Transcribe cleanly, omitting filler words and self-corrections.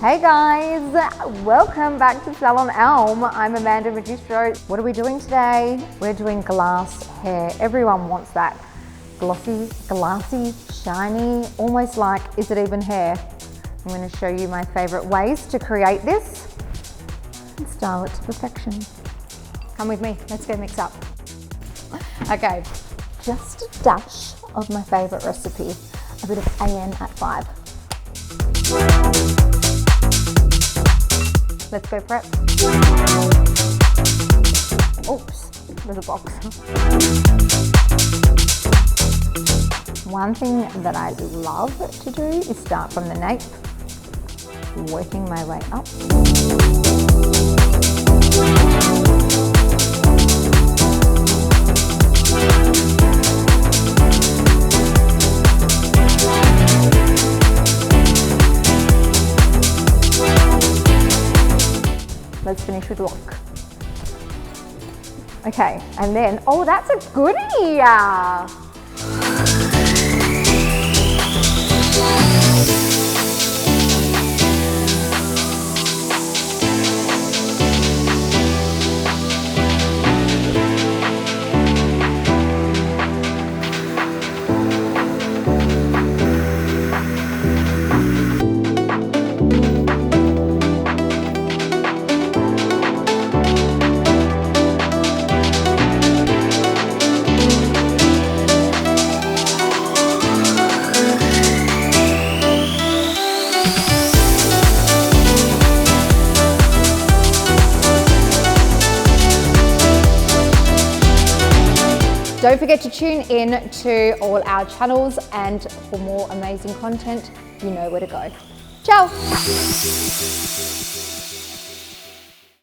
Hey guys, welcome back to Salon Elm. I'm Amanda Magistro. What are we doing today? We're doing glass hair. Everyone wants that glossy, glassy, shiny, almost like, is it even hair? I'm going to show you my favorite ways to create this and style it to perfection. Come with me, let's go mix up. Okay, just a dash of my favorite recipe, a bit of AN at 5. Let's go prep. Oops, there's a box. One thing that I love to do is start from the nape, working my way up. Let's finish with Lock. Okay, and then, oh, that's a goodie! Don't forget to tune in to all our channels, and for more amazing content, you know where to go. Ciao!